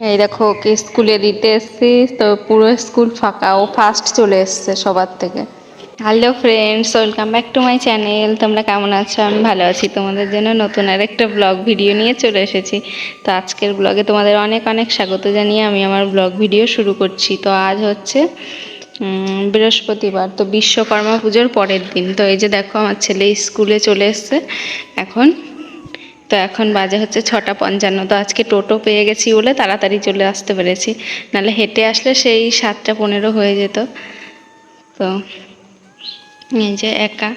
এই দেখো ওকে স্কুলে দিতে এসছি, তো পুরো স্কুল ফাঁকা, ও ফার্স্ট চলে এসছে সবার থেকে। Hello friends, welcome back to my channel. তোমরা কেমন আছো? আমি ভালো আছি। তোমাদের জন্য নতুন আর একটা ব্লগ ভিডিও নিয়ে চলে এসেছি। তো আজকের ব্লগে তোমাদের অনেক অনেক স্বাগত জানিয়ে আমি আমার ব্লগ ভিডিও শুরু করছি। তো আজ হচ্ছে বৃহস্পতিবার, তো বিশ্বকর্মা পুজোর পরের দিন। তো এই যে দেখো আমার ছেলে স্কুলে চলে এসছে এখন। তো এখন বাজে হচ্ছে 6:55। তো আজকে টোটো পেয়ে গেছি বলে তাড়াতাড়ি চলে আসতে পেরেছি, নাহলে হেঁটে আসলে সেই 7:15 হয়ে যেত। তো এই যে একা,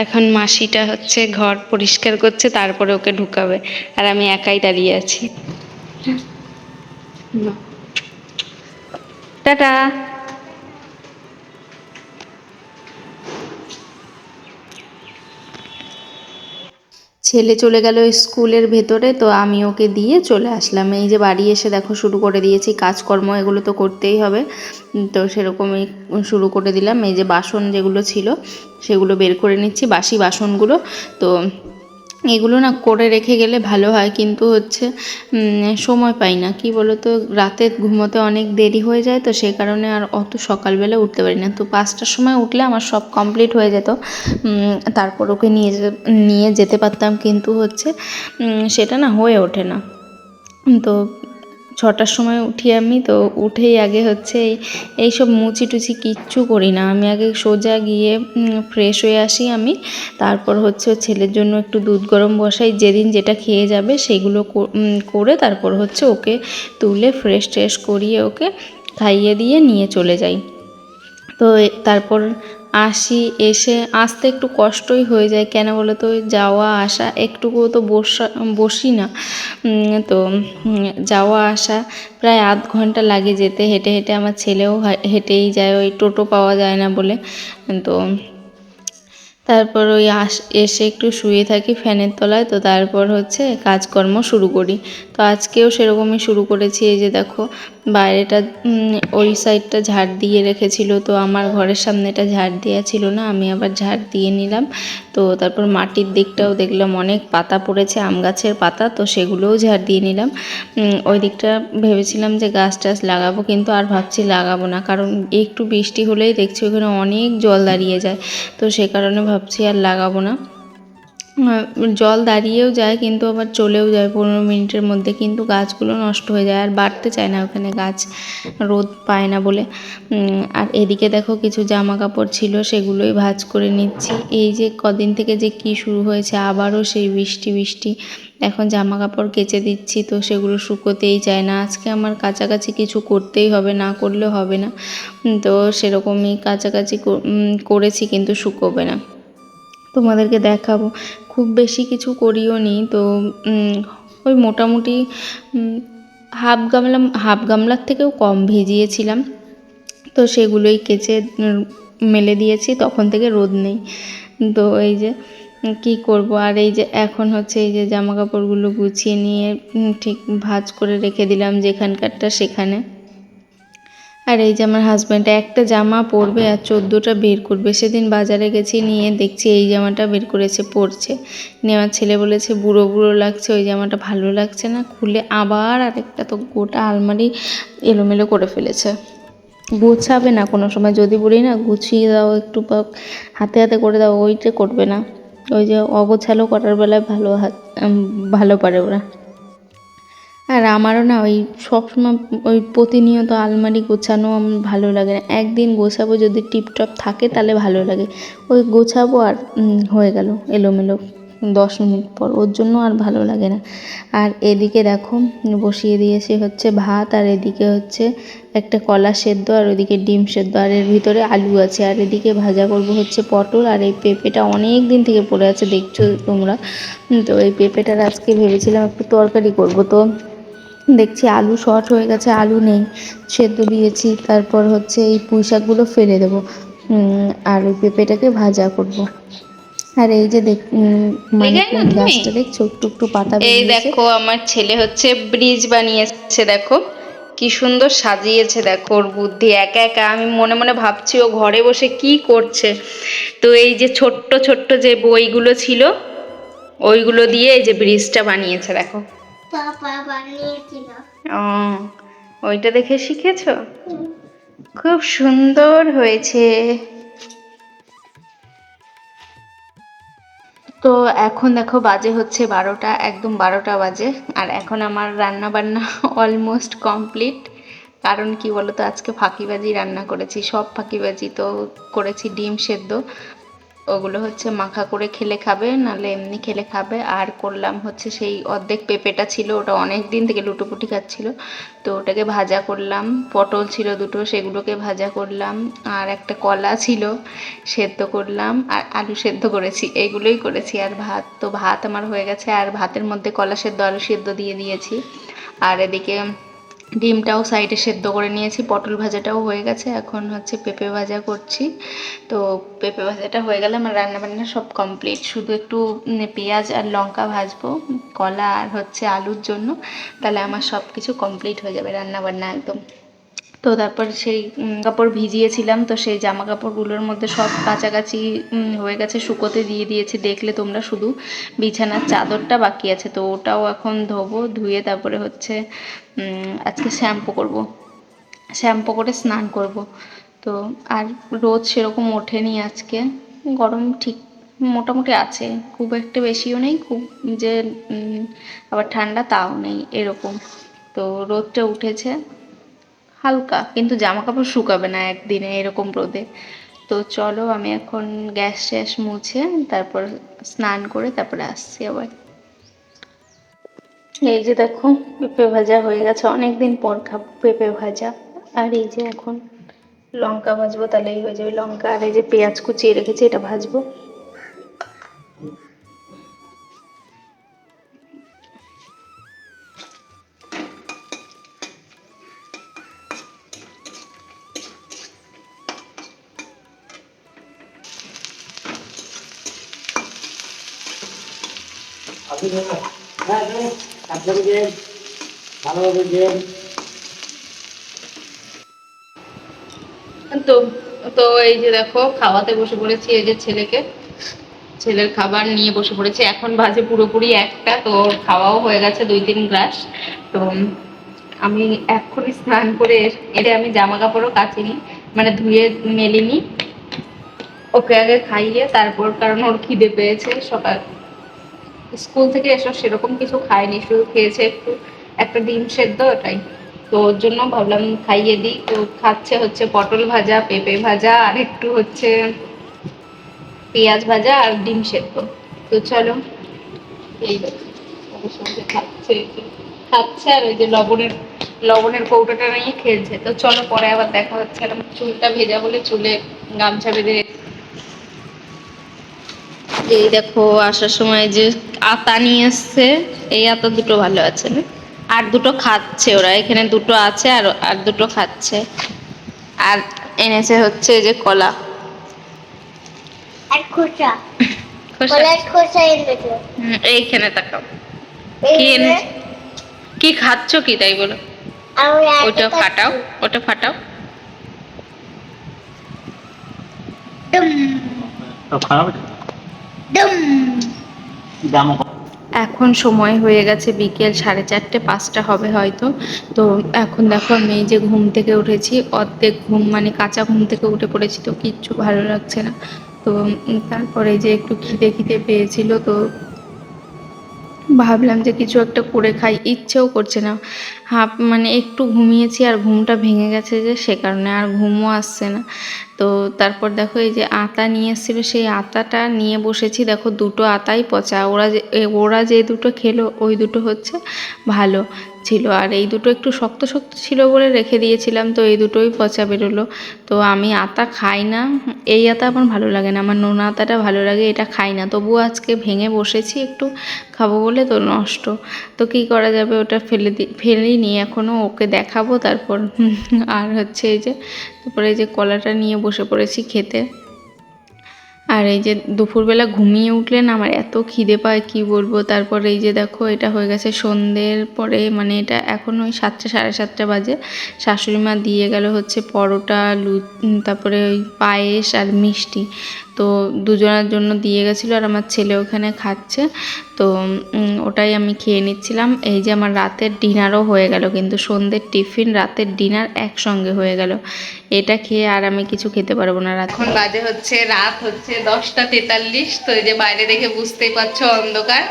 এখন মাসিটা হচ্ছে ঘর পরিষ্কার করছে, তারপরে ওকে ঢুকাবে, আর আমি একাই দাঁড়িয়ে আছি। টাটা। ছেলে চলে গেল স্কুলের ভেতরে, তো আমি ওকে দিয়ে চলে আসলাম। এই যে বাড়ি এসে দেখো শুরু করে দিয়েছি কাজকর্ম, এগুলো তো করতেই হবে। তো সেরকমই শুরু করে দিলাম। এই যে বাসন যেগুলো ছিল সেগুলো বের করে নিচ্ছি, বাসি বাসনগুলো। তো এগুলো না করে রেখে গেলে ভালো হয়, কিন্তু হচ্ছে সময় পাই না। কি বলো তো, রাতে ঘুমোতে অনেক দেরি হয়ে যায়, তো সেই কারণে আর অত সকালবেলা উঠতে পারি না। তো 5টার সময় উঠলে আমার সব কমপ্লিট হয়ে যেত, তারপর ওকে নিয়ে যেতে পারতাম, কিন্তু হচ্ছে সেটা না হয়ে ওঠে না। তো 6টার সময় উঠি আমি, তো উঠেই আগে হচ্ছে এইসব মুছি টুচি কিচ্ছু করি না। আমি আগে সোজা গিয়ে ফ্রেশ হয়ে আসি আমি, তারপর হচ্ছে ছেলের জন্য একটু দুধ গরম বসাই, যেদিন যেটা খেয়ে যাবে সেইগুলো করে তারপর হচ্ছে ওকে তুলে ফ্রেশ ট্রেশ করিয়ে ওকে খাইয়ে দিয়ে নিয়ে চলে যাই। তো তারপর আসি, এসে আসতে একটু কষ্টই হয়ে যায়। কেন বলো তো, যাওয়া আসা একটুকুও তো বসি না। তো যাওয়া আসা প্রায় আধ ঘন্টা লাগে যেতে, হেঁটে হেঁটে। আমার ছেলেও হেঁটেই যায়, ওই টোটো পাওয়া যায় না বলে। তো তারপর ওই এসে একটু শুয়ে থাকি ফ্যানের তলায়। তো তারপর হচ্ছে কাজকর্ম শুরু করি। তো আজকেও সেরকমই শুরু করেছি। এই যে দেখো বাইরেটা ওই সাইডটা ঝাড় দিয়ে রেখেছিল, তো আমার ঘরের সামনেটা ঝাড় দেওয়া ছিল না, আমি আবার ঝাড় দিয়ে নিলাম। তো তারপর মাটির দিকটাও দেখলাম অনেক পাতা পড়েছে, আম গাছের পাতা, তো সেগুলোও ঝাড় দিয়ে নিলাম। ওই দিকটা ভেবেছিলাম যে গাছ টাছ লাগাবো, কিন্তু আর ভাবছি লাগাবো না, কারণ একটু বৃষ্টি হলেই দেখছি ওখানে অনেক জল দাঁড়িয়ে যায়। তো সে কারণে ভাবছি আর লাগাবো না। জল দাঁড়িয়েও যায়, কিন্তু আবার চলেও যায় 15 মিনিটের মধ্যে, কিন্তু গাছগুলো নষ্ট হয়ে যায় আর বাড়তে চায় না ওখানে গাছ, রোদ পায় না বলে। আর এদিকে দেখো কিছু জামা কাপড় ছিল, সেগুলোই ভাঁজ করে নিচ্ছি। এই যে কদিন থেকে যে কি শুরু হয়েছে, আবারও সেই বৃষ্টি বৃষ্টি। এখন জামা কাপড় কেচে দিচ্ছি, তো সেগুলো শুকোতেই চায় না। আজকে আমার কাছাকাছি কিছু করতেই হবে, না করলে হবে না। তো সেরকমই কাছাকাছি করেছি, কিন্তু শুকোবে না। তোমাদেরকে দেখাবো। খুব বেশি কিছু করিও নি, তো ওই মোটামুটি হাফ গামলার থেকেও কম ভিজিয়েছিলাম, তো সেগুলোই কেচে মেলে দিয়েছি। তখন থেকে রোদ নেই, তো এই যে কি করব। আর এই যে এখন হচ্ছে এই যে জামা কাপড়গুলো গুছিয়ে নিয়ে ঠিক ভাঁজ করে রেখে দিলাম, যেখানকারটা সেখানে। আর এই যে আমার হাজব্যান্ড একটা জামা পরবে আর 14টা বের করবে। সেদিন বাজারে গেছি, নিয়ে দেখছি এই জামাটা বের করেছে, পরছে। নিয়ে আমার ছেলে বলেছে বুড়ো বুড়ো লাগছে, ওই জামাটা ভালো লাগছে না। খুলে আবার আরেকটা, তো গোটা আলমারি এলোমেলো করে ফেলেছে। গুছাবে না কোনো সময়, যদি বলি না গুছিয়ে দাও একটু, হাতে হাতে করে দাও, ওইটা করবে না। ওই যে অগোছালো করার বেলায় ভালো পারে ওরা। আর আমারও না ওই সবসময় ওই প্রতিনিয়ত আলমারি গোছানো আমার ভালো লাগে না। একদিন গোছাবো যদি টিপটপ থাকে তাহলে ভালো লাগে। ওই গোছাবো আর হয়ে গেল এলোমেলো 10 মিনিট পর, ওর জন্য আর ভালো লাগে না। আর এদিকে দেখো বসিয়ে দিয়েছি হচ্ছে ভাত, আর এদিকে হচ্ছে একটা কলা সেদ্ধ, আর ওইদিকে ডিম সেদ্ধ, আর এর ভিতরে আলু আছে। আর এদিকে ভাজা করব হচ্ছে পটল। আর এই পেঁপেটা অনেক দিন থেকে পড়ে আছে, দেখছো তোমরা। তো এই পেঁপেটার আজকে ভেবেছিলাম একটু তরকারি করব, তো দেখছি আলু শর্ট হয়ে গেছে, আলু নেই। সেদ্ধ দিয়েছি, তারপর হচ্ছে এই পুঁই শাকগুলো ফেলে দেবো, আর ওই পেঁপেটাকে ভাজা করব। আর এই যে মানি প্ল্যান্ট গাছটা দেখছো, একটু একটু পাতা এই বেরিয়েছে। দেখো আমার ছেলে হচ্ছে ব্রিজ বানিয়েছে, দেখো কি সুন্দর সাজিয়েছে। দেখো ওর বুদ্ধি, একা একা আমি মনে মনে ভাবছি ও ঘরে বসে কি করছে। তো এই যে ছোট্ট ছোট্ট যে বইগুলো ছিল ওইগুলো দিয়ে এই যে ব্রিজটা বানিয়েছে, দেখো। পাপা বানিয়েছিল। ও, ওইটা দেখে শিখেছো? খুব সুন্দর হয়েছে। তো এখন দেখো বাজে হচ্ছে 12টা, একদম 12টা বাজে। আর এখন আমার রান্না বান্না অলমোস্ট কমপ্লিট। কারণ কি বলতো, আজকে ফাঁকিবাজি রান্না করেছি, সব ফাঁকিবাজি। তো করেছি ডিম সেদ্ধ, ওগুলো হচ্ছে মাখা করে খেলে খাবে, নাহলে এমনি খেলে খাবে। আর করলাম হচ্ছে সেই অর্ধেক পেঁপেটা ছিল, ওটা অনেক দিন থেকে লুটোপুটি খাচ্ছিল, তো ওটাকে ভাজা করলাম। পটল ছিল দুটো, সেগুলোকে ভাজা করলাম। আর একটা কলা ছিল, সেদ্ধ করলাম। আর আলু সেদ্ধ করেছি, এইগুলোই করেছি। আর ভাত, তো ভাত আমার হয়ে গেছে। আর ভাতের মধ্যে কলা সেদ্ধ আলু সেদ্ধ দিয়ে দিয়েছি। আর এদিকে ডিমটাও সাইডে সেদ্ধ করে নিয়েছি, পটল ভাজাটাও হয়ে গেছে। এখন হচ্ছে পেঁপে ভাজা করছি। তো পেঁপে ভাজাটা হয়ে গেলে আমার রান্নাবান্না সব কমপ্লিট। শুধু একটু পেঁয়াজ আর লঙ্কা ভাজবো কলা আর হচ্ছে আলুর জন্য, তাহলে আমার সব কিছু কমপ্লিট হয়ে যাবে রান্নাবান্না একদম। তো তারপর সেই কাপড় ভিজিয়েছিলাম, তো সেই জামা কাপড়গুলোর মধ্যে সব কাচাকাচি হয়ে গেছে, শুকোতে দিয়ে দিয়েছি। দেখলে তোমরা, শুধু বিছানার চাদরটা বাকি আছে, তো ওটাও এখন ধোবো। ধুয়ে তারপরে হচ্ছে আজকে শ্যাম্পু করব, শ্যাম্পু করে স্নান করব। তো আর রোদ সেরকম ওঠেনি আজকে, গরম ঠিক মোটামুটি আছে, খুব একটা বেশিও নেই, খুব যে আবার ঠান্ডা তাও নেই এরকম। তো রোদটা উঠেছে হালকা, কিন্তু জামা কাপড় শুকাবে না একদিনে এরকম রোদে। তো চলো, আমি এখন গ্যাস ট্যাস মুছে তারপর স্নান করে তারপরে আসছি আবার। এই যে দেখো, পেঁপে ভাজা হয়ে গেছে, অনেক দিন পর খাবো পেঁপে ভাজা। আর এই যে এখন লঙ্কা ভাজবো, তাহলেই হয়ে যাবে। লঙ্কা আর এই যে পেঁয়াজ কুচিয়ে রেখেছি, এটা ভাজবো। তো তো এই যে দেখো, খাওয়াতে বসে পড়েছি এই যে ছেলেকে, ছেলের খাবার নিয়ে বসে পড়েছি। এখন বাজে পুরোপুরি 1টা, তো ওর খাওয়াও হয়ে গেছে 2-3 গ্লাস। তো আমি এক্ষুনি স্নান করে এসে আমি জামা কাপড়ও কাচিনি, মানে ধুয়ে মেলিনি। ওকে আগে খাইয়ে তারপর, কারণ ওর খিদে পেয়েছে, সকাল স্কুল থেকে এসে সেরকম কিছু খায়নি, শুধু খেয়েছে একটু একটা ডিম সেদ্ধ, ওটাই। তো ওর জন্য ভাবলাম খাইয়ে দিই। তো খাচ্ছে হচ্ছে পটল ভাজা, পেঁপে ভাজা, আর একটু হচ্ছে পেঁয়াজ ভাজা আর ডিম সেদ্ধ। তো চলো, এই দেখো ওর সঙ্গে খাচ্ছে, এই যে খাচ্ছে। আর ওই যে লবণের কৌটোটা নিয়ে খেলছে। তো চলো, পরে আবার দেখা হচ্ছে। আর আমার চুলটা ভেজা বলে চুলে গামছা বেঁধে। এই দেখো, আসার সময় যে আতা নিয়ে এসছে, এই আতা দুটো ভালো আছে না? আর দুটো খাচ্ছে ওরা, এখানে দুটো আছে, আর আর দুটো খাচ্ছে। আর এনেছে হচ্ছে এই যে কলা আর খোসা, খোসা। কলার খোসা এনেছে। এইখানে তাকাও, এই কি যে এনেছে? কি খাচ্ছ কি তাই বলো? আমি আগে ওটা ফাটাও, খাচ্ছি। ওটা ফাটাও। ডুম ডুম। এখন সময় হয়ে গেছে বিকেল 4:30, 5টা হবে হয়তো। তো এখন দেখো, আমি এই যে ঘুম থেকে উঠেছি, অর্ধেক ঘুম মানে কাঁচা ঘুম থেকে উঠে পড়েছি, তো কিচ্ছু ভালো লাগছে না। তো তারপরে যে একটু খিদে খিদে পেয়েছিল, তো ভাবলাম যে কিছু একটা করে খাই, ইচ্ছেও করছে না। মানে একটু ঘুমিয়েছি আর ঘুমটা ভেঙে গেছে, যে সে কারণে আর ঘুমও আসছে না। তো তারপর দেখো, এই যে আতা নিয়ে এসেছিল, সেই আতাটা নিয়ে বসেছি। দেখো, দুটো আতাই পচা। ওরা যে দুটো খেলো, ওই দুটো হচ্ছে ভালো ছিল, আর এই দুটো একটু শক্ত শক্ত ছিল বলে রেখে দিয়েছিলাম, তো এই দুটোই পচা বেরোলো। তো আমি আতা খাই না, এই আতা আমার ভালো লাগে না, আমার নোনা আতাটা ভালো লাগে, এটা খাই না। তবুও আজকে ভেঙে বসেছি একটু খাবো বলে, তো নষ্ট। তো কী করা যাবে, ওটা ফেলিনি এখনও, ওকে দেখাবো তারপর। আর হচ্ছে এই যে, তারপরে এই যে কলাটা নিয়ে বসে পড়েছি খেতে। আর এই যে দুপুরবেলা ঘুমিয়ে উঠলে না আমার এত খিদে পায়, কি বলবো। তারপরে এই যে দেখো, এটা হয়ে গেছে সন্ধ্যের পরে, মানে এটা এখন ওই 7টা, 7:30 বাজে। শাশুড়ি মা দিয়ে গেল হচ্ছে পরোটা, তারপরে ওই পায়েস আর মিষ্টি। তো দুজনের জন্য দিয়ে গেছিলো আর আমার ছেলে ওখানে খাচ্ছে। তো ওটাই আমি খেয়ে নিচ্ছিলাম। এই যে আমার রাতের ডিনারও হয়ে গেল, কিন্তু সন্ধ্যের টিফিন রাতের ডিনার একসঙ্গে হয়ে গেল। এটা খেয়ে আর আমি কিছু খেতে পারবো না। এখন বাজে হচ্ছে রাত হচ্ছে 10টা 43। তো এই যে বাইরে দেখে বুঝতেই পারছো অন্ধকার।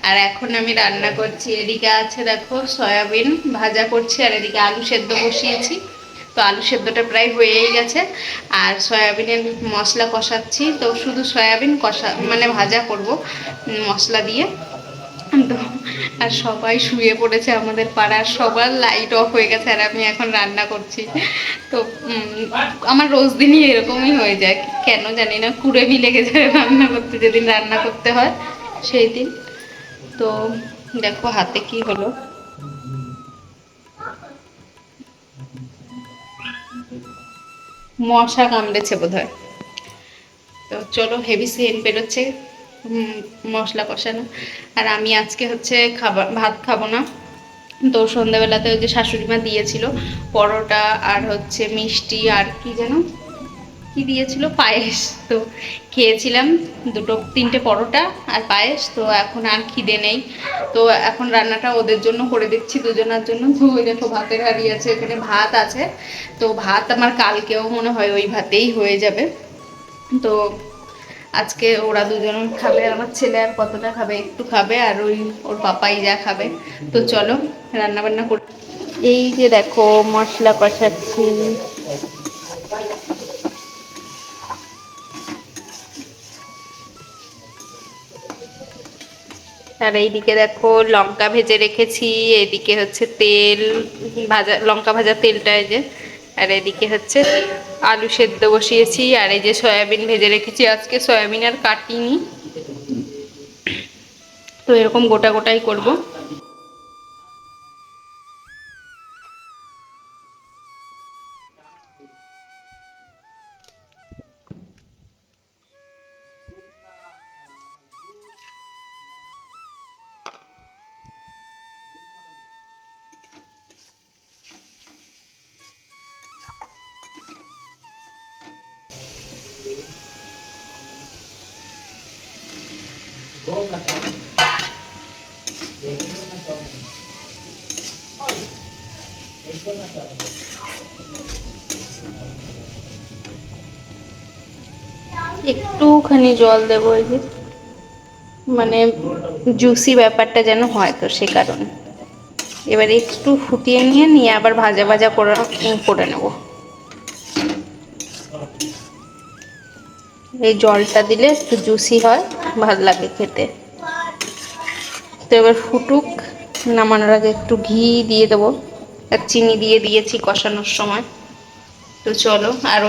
আর এখন আমি রান্না করছি। এদিকে আছে দেখো সয়াবিন ভাজা করছি, আর এদিকে আলু সেদ্ধ বসিয়েছি। তো আলু সেদ্ধটা প্রায় হয়েই গেছে, আর সয়াবিনের মশলা কষাচ্ছি। তো শুধু সয়াবিন কষা মানে ভাজা করব মশলা দিয়ে। তো আর সবাই শুয়ে পড়েছে আমাদের পাড়ার, সবার লাইট অফ হয়ে গেছে, আর আমি এখন রান্না করছি। তো আমার রোজ দিনই এরকমই হয়ে যায়, কেন জানি না, কুড়েমি লেগে যায় রান্না করতে, যেদিন রান্না করতে হয় সেই দিন। তো দেখো হাতে কি হলো, মশা কামড়েছে বোধহয়। তো চলো, হেভি সেন্ট বেরোচ্ছে মশলা কষানো। আর আমি আজকে হচ্ছে ভাত খাবো না। তো সন্ধ্যাবেলাতে ওই যে শাশুড়ি মা দিয়েছিল পরোটা আর হচ্ছে মিষ্টি আর কি যেন কি দিয়েছিল, পায়েস। তো খেয়েছিলাম 3টে পরোটা আর পায়েস। তো এখন আর খিদে নেই। তো এখন রান্নাটা ওদের জন্য করে দিচ্ছি, দুজনের জন্য। তো ওই দেখো ভাতের হাঁড়ি আছে, এখানে ভাত আছে। তো ভাত আমার কালকেও মনে হয় ওই ভাতেই হয়ে যাবে। তো আজকে ওরা দুজন খাবে, আমার ছেলে আর কতটা খাবে, একটু খাবে, আর ওর পাপাই যা খাবে। তো চলো রান্না বান্না করি। এই যে দেখো মশলা কষাচ্ছি। আর এইদিকে দেখো লঙ্কা ভেজে রেখেছি, এদিকে হচ্ছে তেল ভাজা, লঙ্কা ভাজা তেলটা এই যে। আর এদিকে হচ্ছে আলু সেদ্ধ বসিয়েছি, আর এই যে সয়াবিন ভেজে রেখেছি। আজকে সয়াবিন আর কাটিনি, তো এরকম গোটা গোটাই করব। একটুখানি জল দেবো, এই যে মানে জুসি ব্যাপারটা যেন হয়, তো সে কারণে। এবার একটু ফুটিয়ে নিয়ে আবার ভাজা ভাজা করে নেব। এই জলটা দিলে একটু জুসি হয়, ভালো লাগে খেতে। তো এবার ফুটুক, নামানোর আগে একটু ঘি দিয়ে দেবো, আর চিনি দিয়ে দিয়েছি কষানোর সময়। তো চলো, আর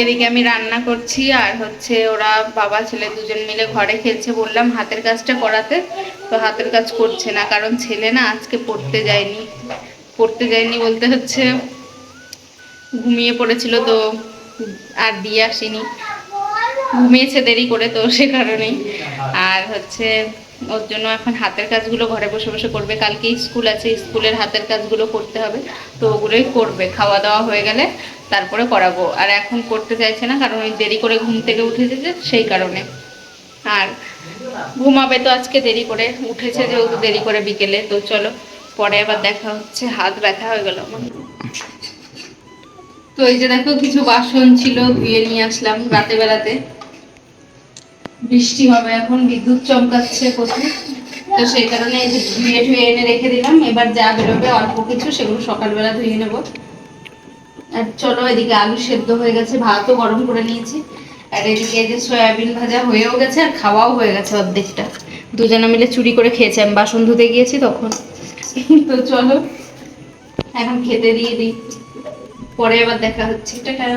এদিকে আমি রান্না করছি, আর হচ্ছে ওরা বাবা ছেলে দুজন মিলে ঘরে খেলছে। বললাম হাতের কাজটা করাতে, তো হাতের কাজ করছে না, কারণ ছেলে না আজকে পড়তে যায়নি বলতে হচ্ছে ঘুমিয়ে পড়েছিল। তো আর দিয়ে আসিনি, ঘুমিয়েছে দেরি করে, তো সে কারণেই। আর হচ্ছে ওর জন্য এখন হাতের কাজগুলো ঘরে বসে বসে করবে। কালকে স্কুল আছে, স্কুলের হাতের কাজগুলো করতে হবে। তো ওগুলোই করবে, খাওয়া দাওয়া হয়ে গেলে তারপরে করাবো। আর এখন করতে চাইছে না, কারণ ওই দেরি করে ঘুম থেকে উঠেছে যে, সেই কারণে। আর ঘুমাবে তো আজকে দেরি করে, উঠেছে যেহেতু দেরি করে বিকেলে। তো চলো পরে আবার দেখা হচ্ছে। হাত ব্যথা হয়ে গেল আমার। তো এই যে দেখো কিছু বাসন ছিল, ধুয়ে নিয়ে আসলাম রাতে বেলাতে। বৃষ্টি হবে এখন, বিদ্যুৎ চমকাচ্ছে প্রচুর। তো সেই কারণে এই যে ধুয়ে এনে রেখে দিলাম। এবার যা বেরোবে অল্প কিছু, সেগুলো সকালবেলা ধুয়ে নেব। আর চলো, এদিকে আলু সেদ্ধ হয়ে গেছে, ভাতও গরম করে নিয়েছি। আর এদিকে এই যে সয়াবিন ভাজা হয়েও গেছে, আর খাওয়াও হয়ে গেছে অর্ধেকটা। দুজনে মিলে চুরি করে খেয়েছে, আমি বাসন ধুতে গিয়েছি তখন। তো চলো এখন খেতে দিয়ে দিই, পরে আবার দেখা হচ্ছে। টাটা।